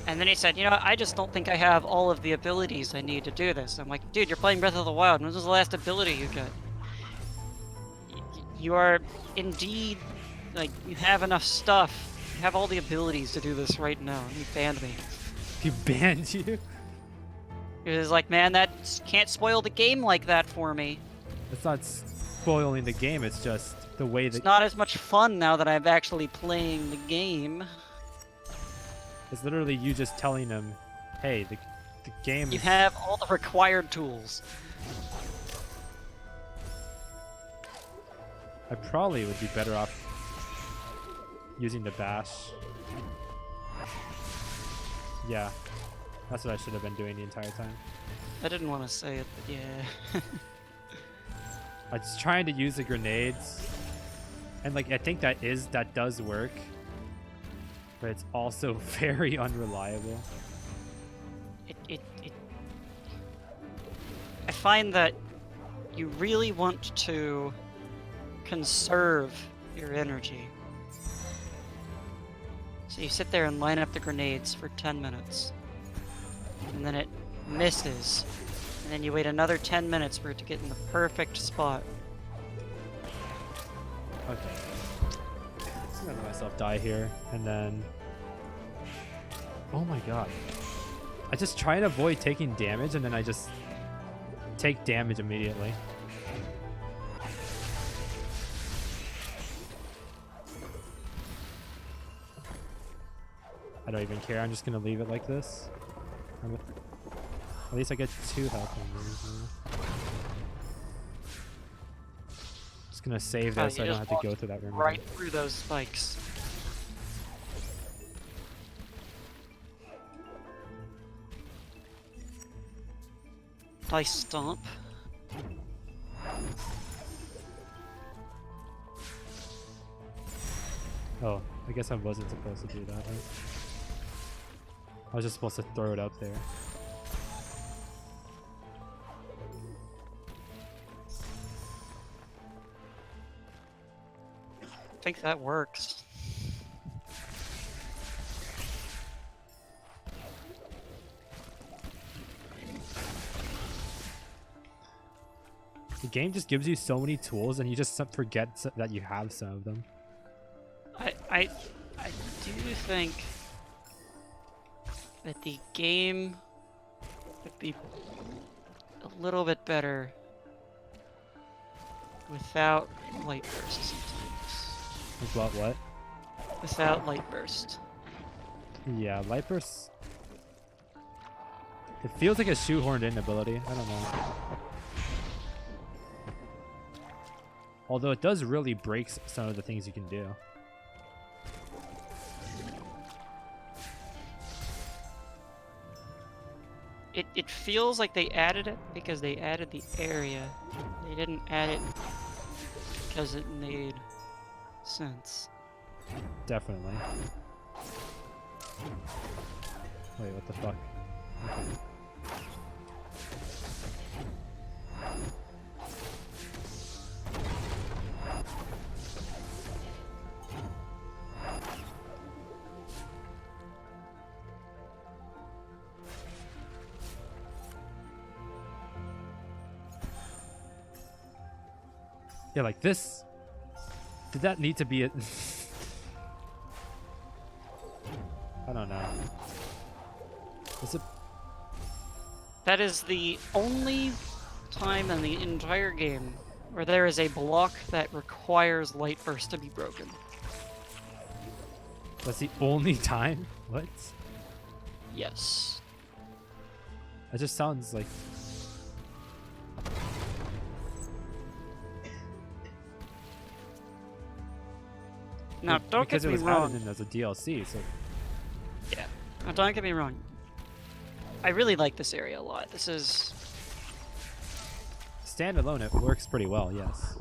And then he said, you know, I just don't think I have all of the abilities I need to do this. I'm like, dude, you're playing Breath of the Wild. When was the last ability you got? You are indeed, like, you have enough stuff. You have all the abilities to do this right now. And he banned me. He banned you? He was like, man, that can't spoil the game like that for me. It's not spoiling the game, it's just the way that... It's not as much fun now that I'm actually playing the game. It's literally you just telling him, hey, the game You is... have all the required tools. I probably would be better off using the bash. Yeah, that's what I should have been doing the entire time. I didn't want to say it, but yeah. I was trying to use the grenades, and like I think that does work, but it's also very unreliable. I find that you really want to conserve your energy. So you sit there and line up the grenades for 10 minutes. And then it misses. And then you wait another 10 minutes for it to get in the perfect spot. Okay. Just gonna let myself die here, and then... Oh my god. I just try and avoid taking damage, and then I just take damage immediately. I don't even care, I'm just gonna leave it like this. At least I get 2 health on these. Just gonna save this so I don't have to go through that room. Right through those spikes. Nice stomp. Oh, I guess I wasn't supposed to do that. Right? I was just supposed to throw it up there. I think that works. The game just gives you so many tools and you just forget that you have some of them. I do think that the game would be a little bit better without light burst sometimes. What? Without light burst. Yeah, light burst It feels like a shoehorned in ability. I don't know. Although it does really break some of the things you can do. It feels like they added it because they added the area. They didn't add it because it made sense. Definitely. Wait, what the fuck? Okay. Yeah, like this. Did that need to be it? I don't know. Is it? That is the only time in the entire game where there is a block that requires Light Burst to be broken. That's the only time? What? Yes. That just sounds like. Now, don't because get it me was wrong. added in as a DLC, so Yeah. Now, don't get me wrong. I really like this area a lot. This is... standalone it works pretty well. Yes.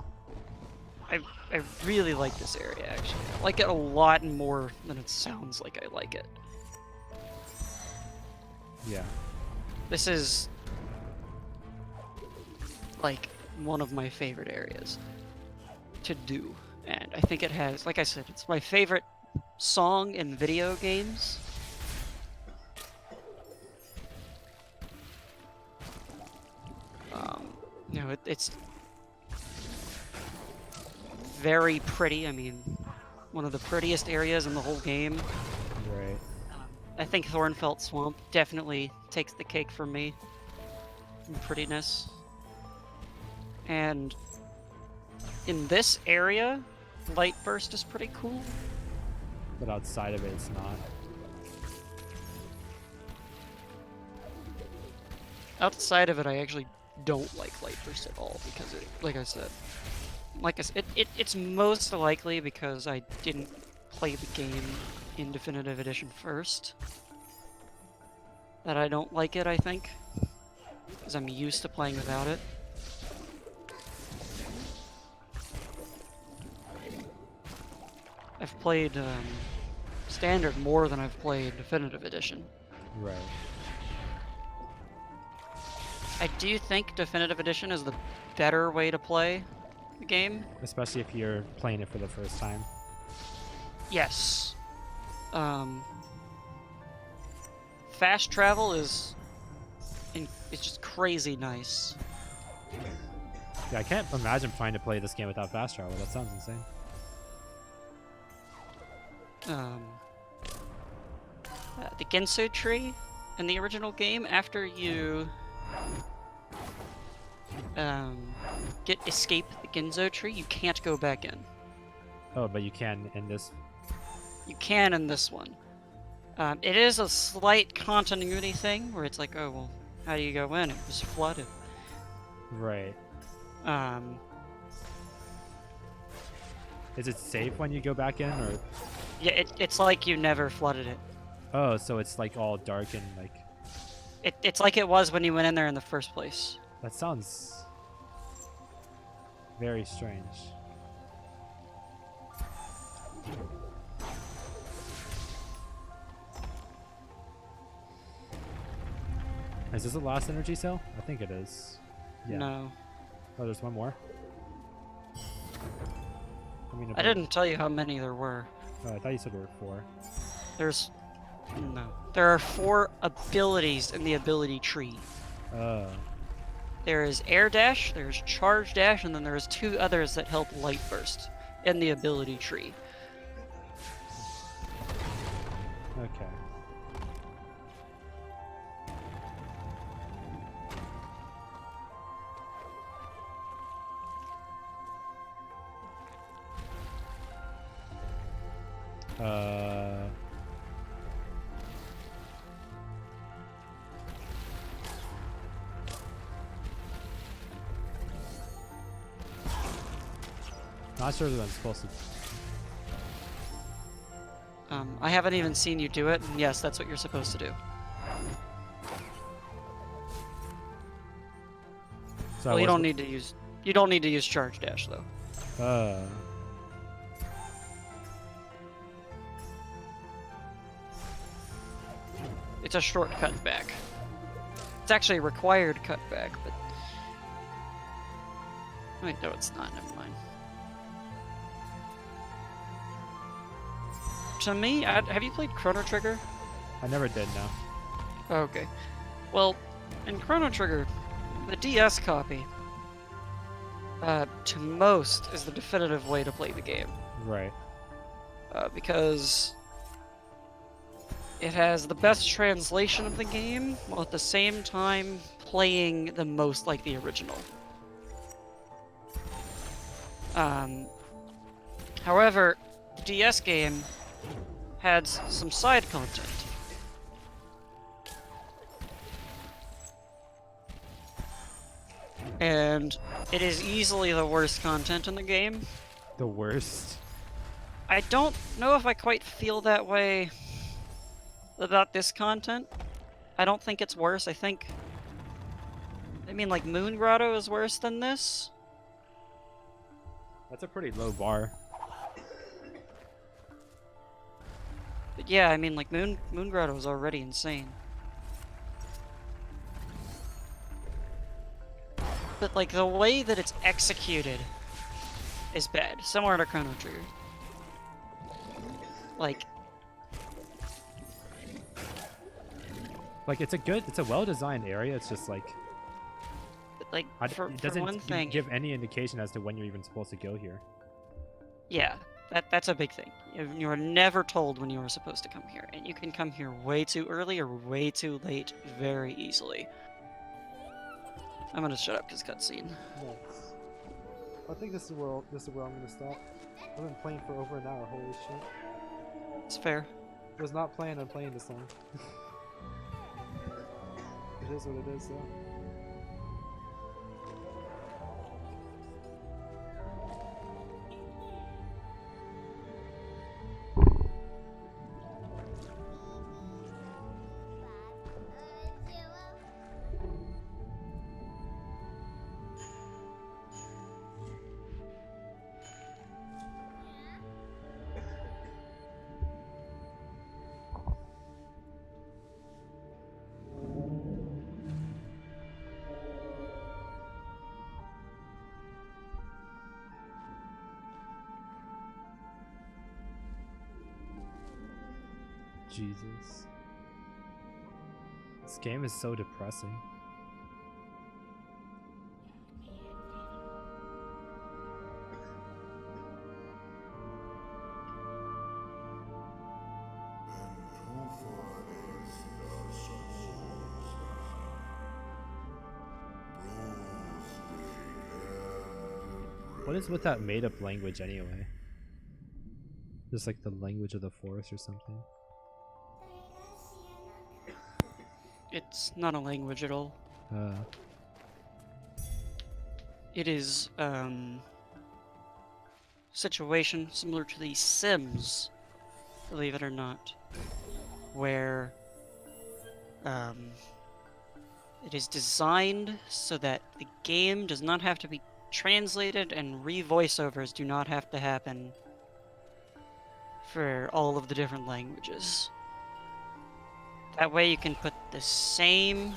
I really like this area, actually. I like it a lot more than it sounds like I like it. Yeah. This is... like, one of my favorite areas to do. And I think it has, like I said, it's my favorite song in video games. You know, it's very pretty. I mean, one of the prettiest areas in the whole game. Right. I think Thornfelt Swamp definitely takes the cake for me in prettiness. And in this area, Light Burst is pretty cool. But outside of it, it's not. Outside of it, I actually don't like Light Burst at all because it, like I said, it's most likely because I didn't play the game in Definitive Edition first that I don't like it, I think, because I'm used to playing without it. I've played Standard more than I've played Definitive Edition. Right. I do think Definitive Edition is the better way to play the game. Especially if you're playing it for the first time. Yes. Fast travel is it's just crazy nice. Yeah, I can't imagine trying to play this game without fast travel. That sounds insane. The Ginso tree in the original game, after you escape the Ginso tree, you can't go back in. Oh, but you can in this. You can in this one. It is a slight continuity thing where it's like, oh well, how do you go in? It was flooded. Right. Um, Is it safe when you go back in, or? yeah, it's like you never flooded it. Oh, so it's like all dark and like. It's like it was when you went in there in the first place. That sounds very strange. Is this the last energy cell? I think it is. Yeah. No. Oh, there's one more? I didn't tell you how many there were. Oh, I thought you said there were 4. There's... no. There are 4 abilities in the ability tree. Oh. There is Air Dash, there's Charge Dash, and then there's 2 others that help Light Burst in the ability tree. Okay. Not sure that I'm supposed to. I haven't even seen you do it, and yes, that's what you're supposed to do. So Well, I you don't was- need to use. You don't need to use charge dash though. It's a shortcut back. It's actually a required cut back, but wait, no, it's not. Never mind. To me, have you played Chrono Trigger? I never did, no. Okay. Well, in Chrono Trigger, the DS copy, to most, is the definitive way to play the game. Right. Because it has the best translation of the game, while at the same time playing the most like the original. However, the DS game had some side content. And it is easily the worst content in the game. The worst. I don't know if I quite feel that way about this content. I don't think it's worse. I mean, like, Moon Grotto is worse than this. That's a pretty low bar. But yeah, I mean, like, Moon Grotto is already insane. But, like, the way that it's executed is bad. Similar to Chrono Trigger. Like, it's a well-designed area. It's just like for it doesn't one thing, give any indication as to when you're even supposed to go here. yeah, that's a big thing. You are never told when you are supposed to come here, and you can come here way too early or way too late very easily. I'm gonna shut up because cutscene. Nice. I think this is where I'm gonna stop. I've been playing for over an hour. Holy shit! It's fair. I was not planning on playing this long. It is what it is, though. Jesus. This game is so depressing. What is with that made-up language anyway? Just like the language of the forest or something? It's not a language at all. Uh, It is, situation similar to The Sims, believe it or not, where, it is designed so that the game does not have to be translated and re-voiceovers do not have to happen for all of the different languages. That way you can put the same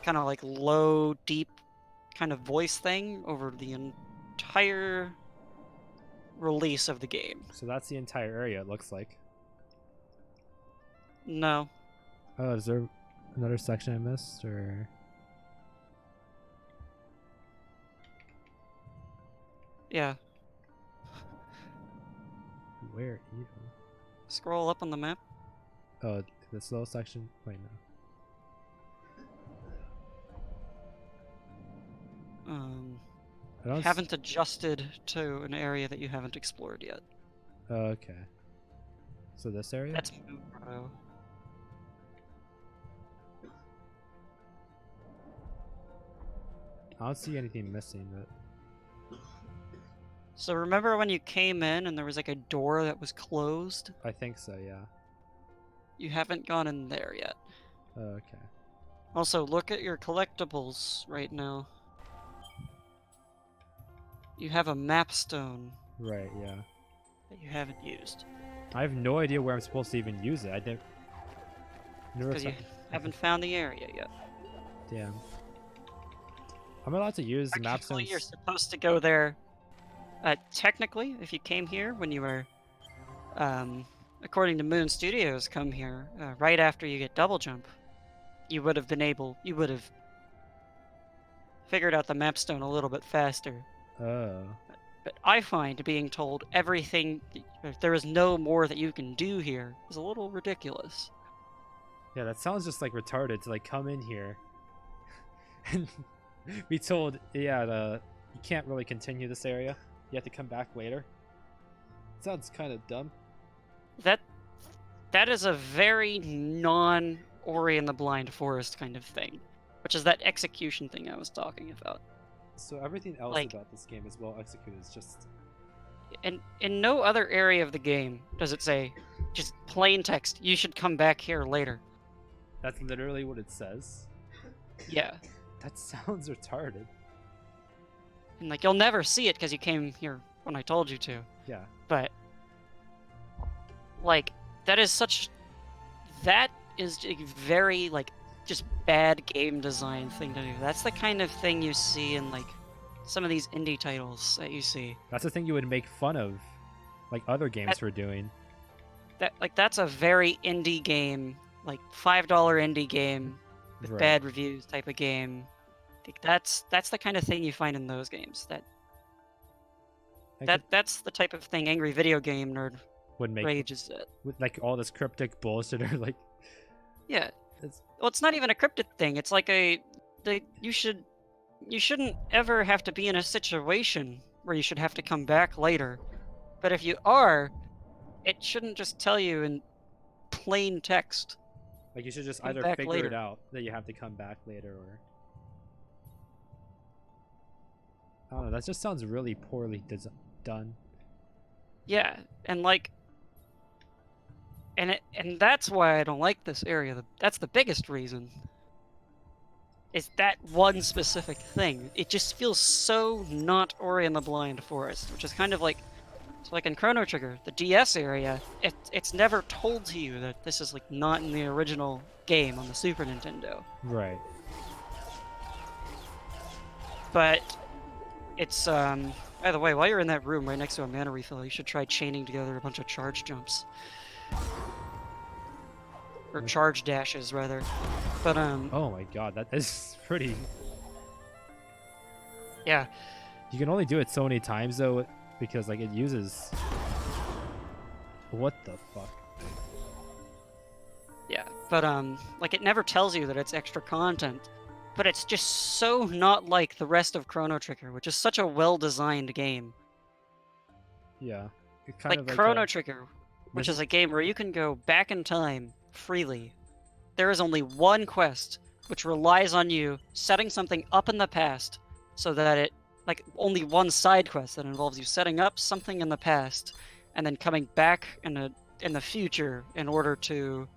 kind of like low, deep kind of voice thing over the entire release of the game. so that's the entire area, it looks like. No. Oh, is there another section I missed, or...? Yeah. Where even? Scroll up on the map. Oh, this little section? Wait, no. I don't Haven't adjusted to an area that you haven't explored yet. Oh, okay. So this area? That's Moon Grotto. I don't see anything missing, but... So remember when you came in and there was like a door that was closed? I think so, yeah. You haven't gone in there yet. Okay. Also, look at your collectibles right now. You have a map stone Right, yeah. that you haven't used. I have no idea where I'm supposed to even use it. I never Because you haven't found the area yet. Damn. I'm allowed to use the map Technically, you're stones. supposed to go there. Technically, if you came here when you were, according to Moon Studios, come here right after you get double jump, you would have figured out the map stone a little bit faster. Oh. But I find being told everything, there is no more that you can do here, is a little ridiculous. Yeah, that sounds just like retarded to like come in here and be told, yeah, you can't really continue this area. You have to come back later. Sounds kind of dumb. That is a very non-Ori and the Blind Forest kind of thing, which is that execution thing I was talking about. So everything else Like- about this game is well executed. It's just And in no other area of the game does it say, just plain text, you should come back here later. that's literally what it says. Yeah. That sounds retarded. And like, you'll never see it because you came here when I told you to. Yeah. But, like, that is a very, like, just bad game design thing to do. That's the kind of thing you see in, like, some of these indie titles that you see. That's the thing you would make fun of, like other games were doing. That's a very indie game, like $5 indie game with Right. bad reviews type of game. Like, that's the kind of thing you find in those games. That's the type of thing Angry Video Game Nerd Would make rages at. with like all this cryptic bullshit or like Yeah. it's Well, it's not even a cryptid thing. It's like you shouldn't ever have to be in a situation where you should have to come back later. But if you are, it shouldn't just tell you in plain text. like you should just Come either back figure later. it out that you have to come back later or I don't know. That just sounds really poorly done. Yeah, and like, and that's why I don't like this area. That's the biggest reason. Is that one specific thing? It just feels so not Ori and the Blind Forest, which is kind of like, so like in Chrono Trigger, the DS area, it's never told to you that this is like not in the original game on the Super Nintendo. Right. But it's by the way, while you're in that room right next to a mana refill, you should try chaining together a bunch of charge jumps. Or charge dashes rather. But Oh my god, that is pretty. yeah. You can only do it so many times though, because like it uses. What the fuck? Yeah, but like it never tells you that it's extra content, but it's just so not like the rest of Chrono Trigger, which is such a well-designed game. Yeah. It kind Like of like Chrono Trigger, which this- is a game where you can go back in time freely. There is only one quest which relies on you setting something up in the past so that it, like only one side quest that involves you setting up something in the past and then coming back in the future in order to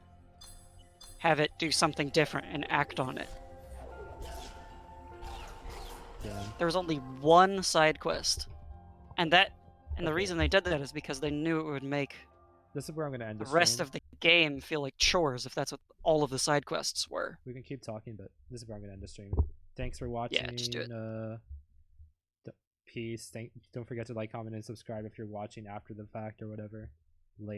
have it do something different and act on it. Yeah. There was only one side quest. And the Okay. reason they did that is because they knew it would make This is where I'm gonna end the the rest stream. of the game feel like chores if that's what all of the side quests were. We can keep talking, but this is where I'm gonna end the stream. Thanks for watching. Yeah, just do it. Peace. Don't forget to like, comment, and subscribe if you're watching after the fact or whatever.